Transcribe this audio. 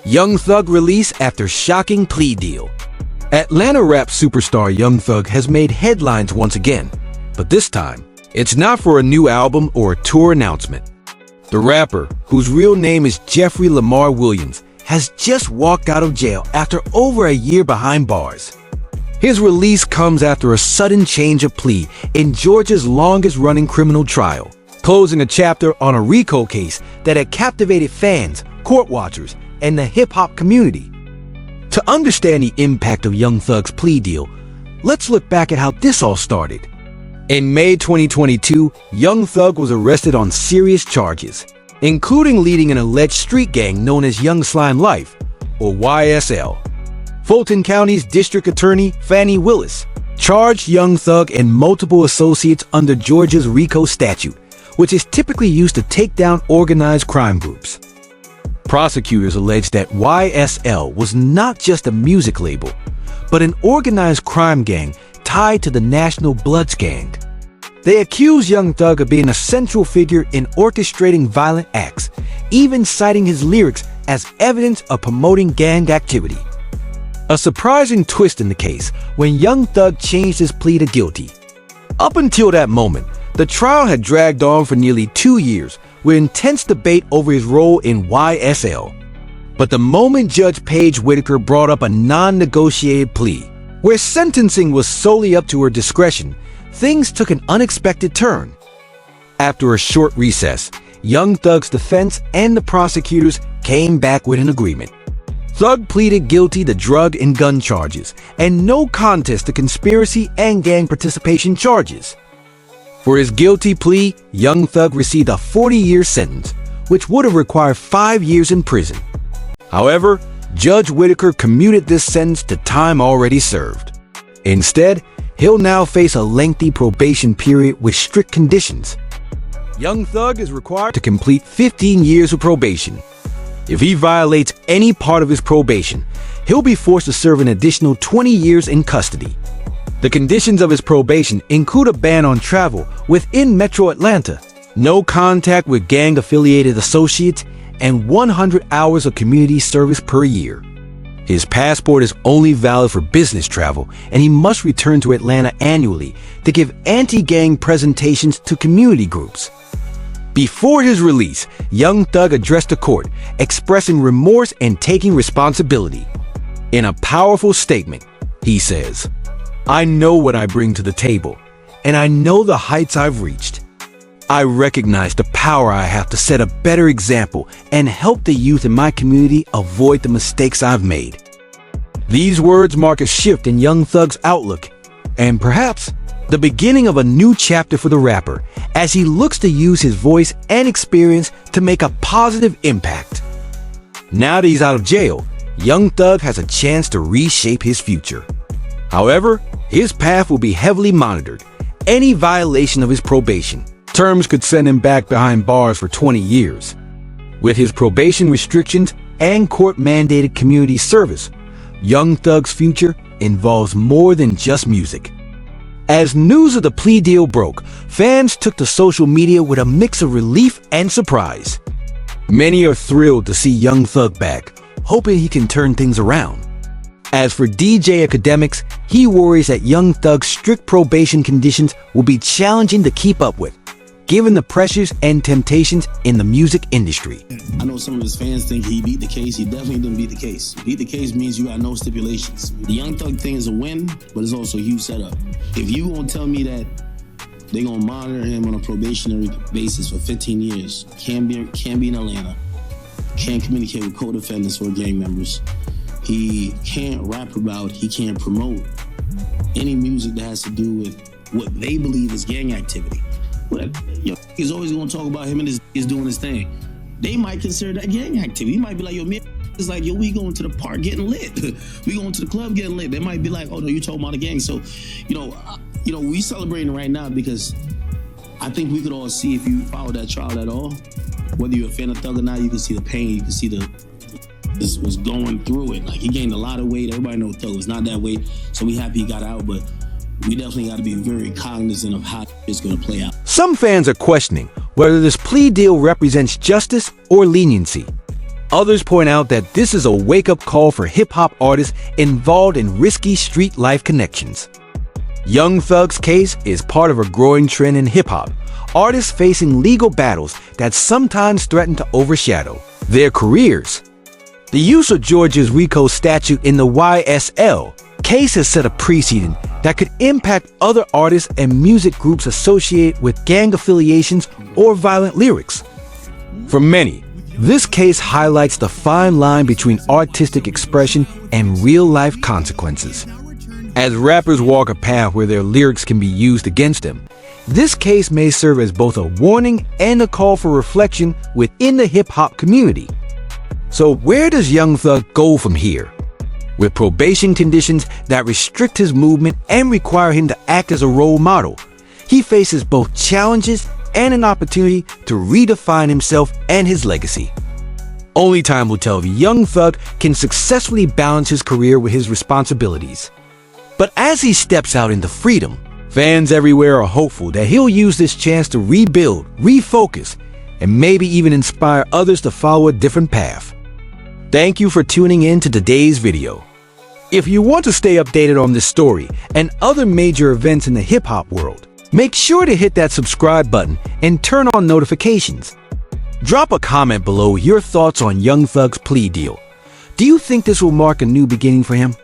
Young Thug release after shocking plea deal. Atlanta rap superstar Young Thug has made headlines once again, but this time, it's not for a new album or a tour announcement. The rapper, whose real name is Jeffrey Lamar Williams, has just walked out of jail after over a year behind bars. His release comes after a sudden change of plea in Georgia's longest-running criminal trial, closing a chapter on a RICO case that had captivated fans, court watchers, and the hip-hop community. To understand the impact of Young Thug's plea deal, let's look back at how this all started. In May 2022, Young Thug was arrested on serious charges, including leading an alleged street gang known as Young Slime Life, or YSL. Fulton County's District Attorney Fannie Willis charged Young Thug and multiple associates under Georgia's RICO statute, which is typically used to take down organized crime groups. Prosecutors alleged that YSL was not just a music label, but an organized crime gang tied to the National Bloods gang. They accused Young Thug of being a central figure in orchestrating violent acts, even citing his lyrics as evidence of promoting gang activity. A surprising twist in the case when Young Thug changed his plea to guilty. Up until that moment, the trial had dragged on for nearly 2 years with intense debate over his role in YSL. But the moment Judge Paige Whitaker brought up a non-negotiated plea, where sentencing was solely up to her discretion, things took an unexpected turn. After a short recess, Young Thug's defense and the prosecutors came back with an agreement. Thug pleaded guilty to drug and gun charges, and no contest to conspiracy and gang participation charges. For his guilty plea, Young Thug received a 40-year sentence, which would have required 5 years in prison. However, Judge Whitaker commuted this sentence to time already served. Instead, he'll now face a lengthy probation period with strict conditions. Young Thug is required to complete 15 years of probation. If he violates any part of his probation, he'll be forced to serve an additional 20 years in custody. The conditions of his probation include a ban on travel within Metro Atlanta, no contact with gang-affiliated associates, and 100 hours of community service per year. His passport is only valid for business travel, and he must return to Atlanta annually to give anti-gang presentations to community groups. Before his release, Young Thug addressed the court, expressing remorse and taking responsibility. In a powerful statement, he says, "I know what I bring to the table, and I know the heights I've reached. I recognize the power I have to set a better example and help the youth in my community avoid the mistakes I've made." These words mark a shift in Young Thug's outlook, and perhaps the beginning of a new chapter for the rapper, as he looks to use his voice and experience to make a positive impact. Now that he's out of jail, Young Thug has a chance to reshape his future. However, his path will be heavily monitored. Any violation of his probation terms could send him back behind bars for 20 years. With his probation restrictions and court-mandated community service, Young Thug's future involves more than just music. As news of the plea deal broke, fans took to social media with a mix of relief and surprise. Many are thrilled to see Young Thug back, hoping he can turn things around. As for DJ Academics, he worries that Young Thug's strict probation conditions will be challenging to keep up with, given the pressures and temptations in the music industry. I know some of his fans think he beat the case. He definitely didn't beat the case. Beat the case means you got no stipulations. The Young Thug thing is a win, but it's also a huge setup. If you gonna tell me that they're gonna monitor him on a probationary basis for 15 years, can't be in Atlanta, can't communicate with co-defendants or gang members, he can't rap about, he can't promote any music that has to do with what they believe is gang activity. But he's always gonna talk about him and is doing his thing. They might consider that gang activity. He might be like, yo, me, it's like, yo, we going to the park getting lit. We going to the club getting lit. They might be like, oh no, you talking about the gang. So, we celebrating right now because I think we could all see, if you follow that trial at all, whether you're a fan of Thug or not, you can see the pain, you can see this was going through it. Like, he gained a lot of weight. Everybody knows Thug was not that weight, so we happy he got out, but we definitely got to be very cognizant of how it's going to play out. Some fans are questioning whether this plea deal represents justice or leniency. Others point out that this is a wake-up call for hip-hop artists involved in risky street life connections. Young Thug's case is part of a growing trend in hip-hop, artists facing legal battles that sometimes threaten to overshadow their careers. The use of Georgia's RICO statute in the YSL case has set a precedent that could impact other artists and music groups associated with gang affiliations or violent lyrics. For many, this case highlights the fine line between artistic expression and real-life consequences. As rappers walk a path where their lyrics can be used against them, this case may serve as both a warning and a call for reflection within the hip-hop community. So where does Young Thug go from here? With probation conditions that restrict his movement and require him to act as a role model, he faces both challenges and an opportunity to redefine himself and his legacy. Only time will tell if Young Thug can successfully balance his career with his responsibilities. But as he steps out into freedom, fans everywhere are hopeful that he'll use this chance to rebuild, refocus, and maybe even inspire others to follow a different path. Thank you for tuning in to today's video. If you want to stay updated on this story and other major events in the hip-hop world, make sure to hit that subscribe button and turn on notifications. Drop a comment below your thoughts on Young Thug's plea deal. Do you think this will mark a new beginning for him?